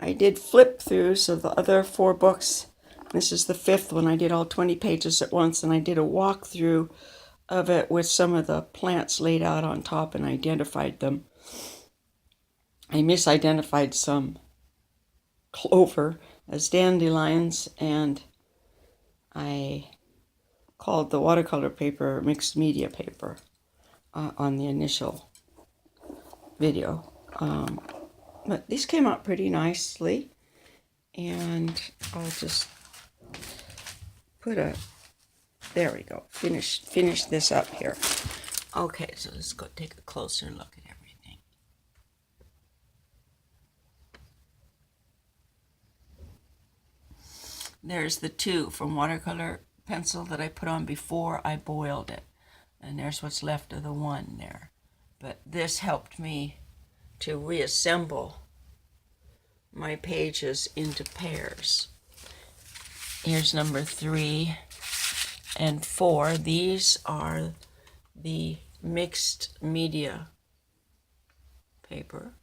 I did flip throughs of the other 4 books. This is the 5th one. I did all 20 pages at once, and I did a walkthrough of it with some of the plants laid out on top and identified them. I misidentified some clover as dandelions, and I called the watercolor paper mixed media paper on the initial video. But these came out pretty nicely, and I'll just put a, there we go, finish this up here. Okay, so let's go take a closer look at everything. There's the 2 from watercolor pencil that I put on before I boiled it, and there's what's left of the 1 there. But this helped me to reassemble my pages into pairs. Here's number 3 and 4. These are the mixed media paper.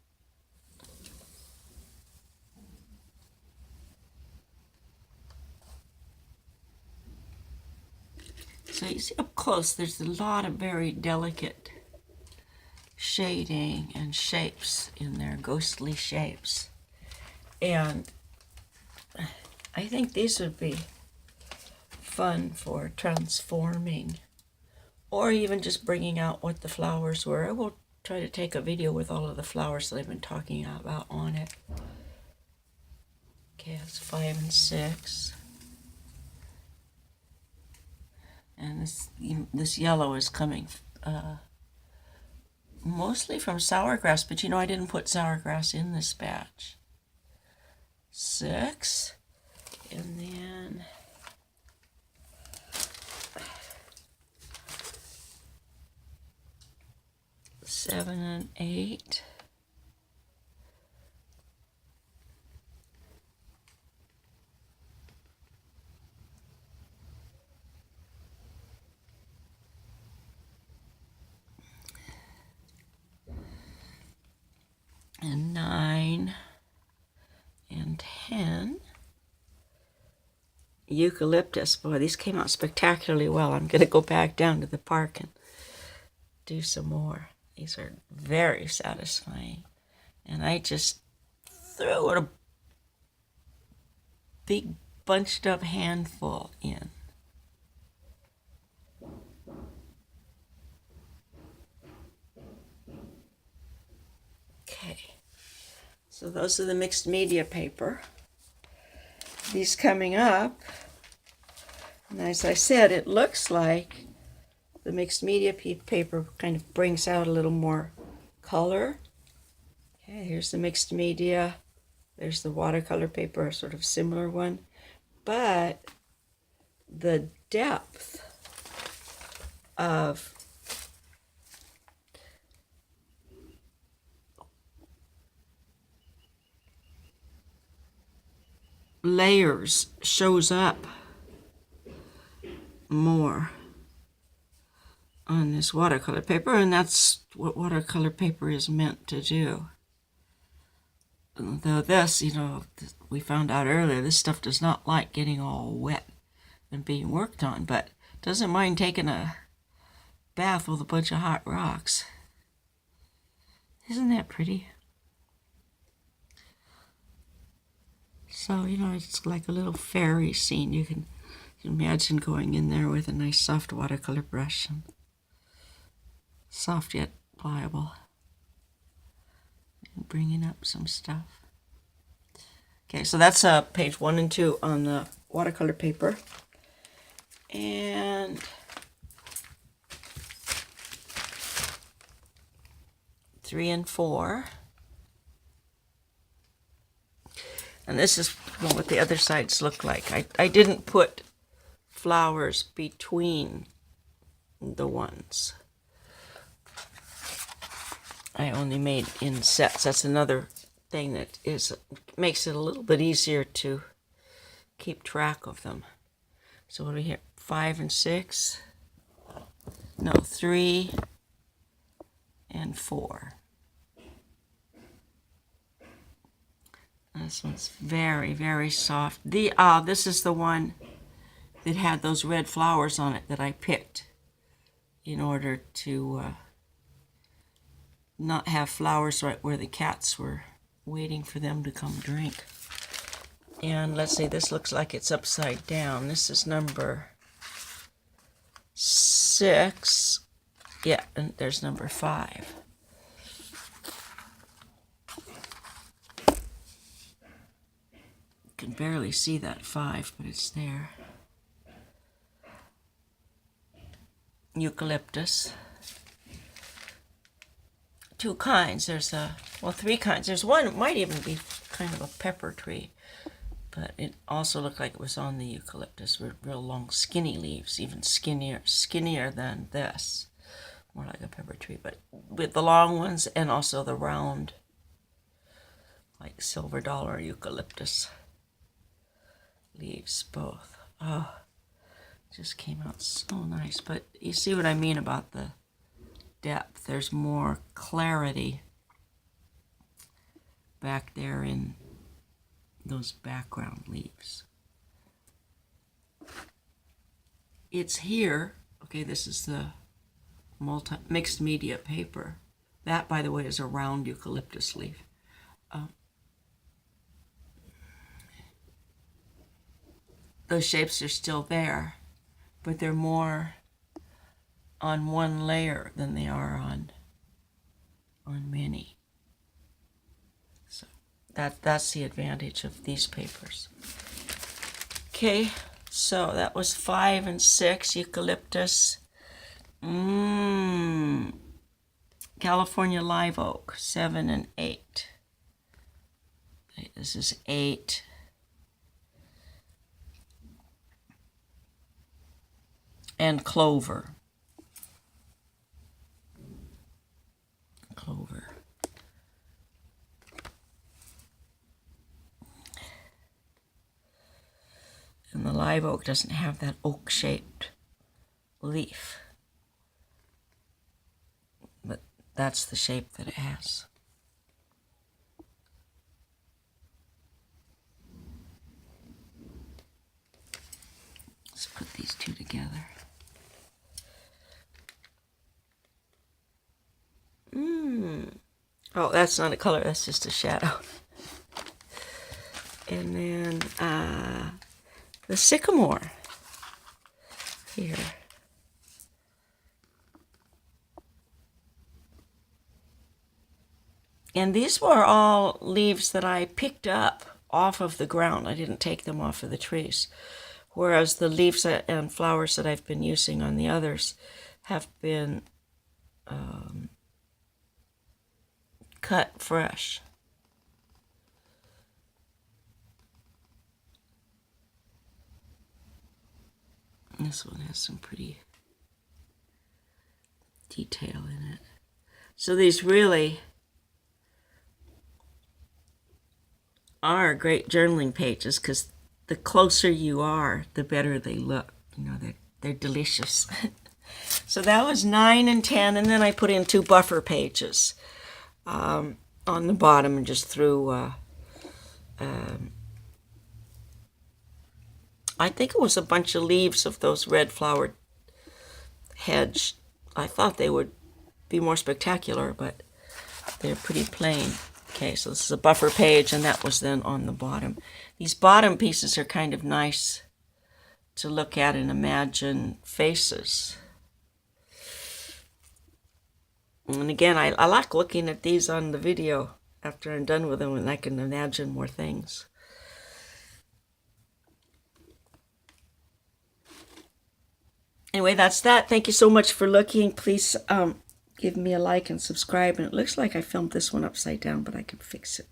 So you see up close, there's a lot of very delicate shading and shapes in there, ghostly shapes. And I think these would be fun for transforming, or even just bringing out what the flowers were. I will try to take a video with all of the flowers that I've been talking about on it. Okay, that's 5 and 6. And this yellow is coming mostly from sourgrass, but you know I didn't put sourgrass in this batch. 6, and then seven and 8. And 9 and 10. Eucalyptus. Boy, these came out spectacularly well. I'm going to go back down to the park and do some more. These are very satisfying. And I just threw a big bunched up handful in. Okay. So those are the mixed media paper. These coming up, and as I said, it looks like the mixed media paper kind of brings out a little more color. Okay, here's the mixed media. There's the watercolor paper, a sort of similar one. But the depth of layers shows up more on this watercolor paper, and that's what watercolor paper is meant to do. Though this, you know, we found out earlier, this stuff does not like getting all wet and being worked on, but doesn't mind taking a bath with a bunch of hot rocks. Isn't that pretty? So, you know, it's like a little fairy scene. You can imagine going in there with a nice soft watercolor brush. And soft yet pliable. And bringing up some stuff. Okay, so that's page 1 and 2 on the watercolor paper. And three and 4. And this is what the other sides look like. I didn't put flowers between the ones. I only made in sets. That's another thing that makes it a little bit easier to keep track of them. So what do we hear? 5 and 6? No, 3 and 4. This one's very, very soft. This is the one that had those red flowers on it that I picked in order to not have flowers right where the cats were waiting for them to come drink. And let's see, this looks like it's upside down. This is number 6. Yeah, and there's number 5. You can barely see that 5, but it's there. Eucalyptus. 2 kinds. There's 3 kinds. There's one, it might even be kind of a pepper tree, but it also looked like it was on the eucalyptus with real long skinny leaves, even skinnier than this. More like a pepper tree, but with the long ones and also the round, like silver dollar eucalyptus leaves, both. Oh, just came out so nice. But you see what I mean about the depth. There's more clarity back there in those background leaves. It's here. Okay, this is the mixed media paper. That, by the way, is a round eucalyptus leaf. Those shapes are still there, but they're more on one layer than they are on many. So that's the advantage of these papers. Okay, so that was 5 and 6, eucalyptus. California live oak, 7 and 8. Okay, this is 8. And clover. And the live oak doesn't have that oak-shaped leaf. But that's the shape that it has. Let's put these 2 together. Oh, that's not a color, that's just a shadow. And then the sycamore here. And these were all leaves that I picked up off of the ground. I didn't take them off of the trees. Whereas the leaves and flowers that I've been using on the others have been cut fresh. This one has some pretty detail in it. So these really are great journaling pages because the closer you are, the better they look. You know, they're delicious. So that was 9 and 10, and then I put in 2 buffer pages on the bottom and just threw, I think it was a bunch of leaves of those red flowered hedge. I thought they would be more spectacular, but they're pretty plain. Okay, so this is a buffer page, and that was then on the bottom. These bottom pieces are kind of nice to look at and imagine faces. And again, I like looking at these on the video after I'm done with them, and I can imagine more things. Anyway, that's that. Thank you so much for looking. Please give me a like and subscribe. And it looks like I filmed this one upside down, but I can fix it.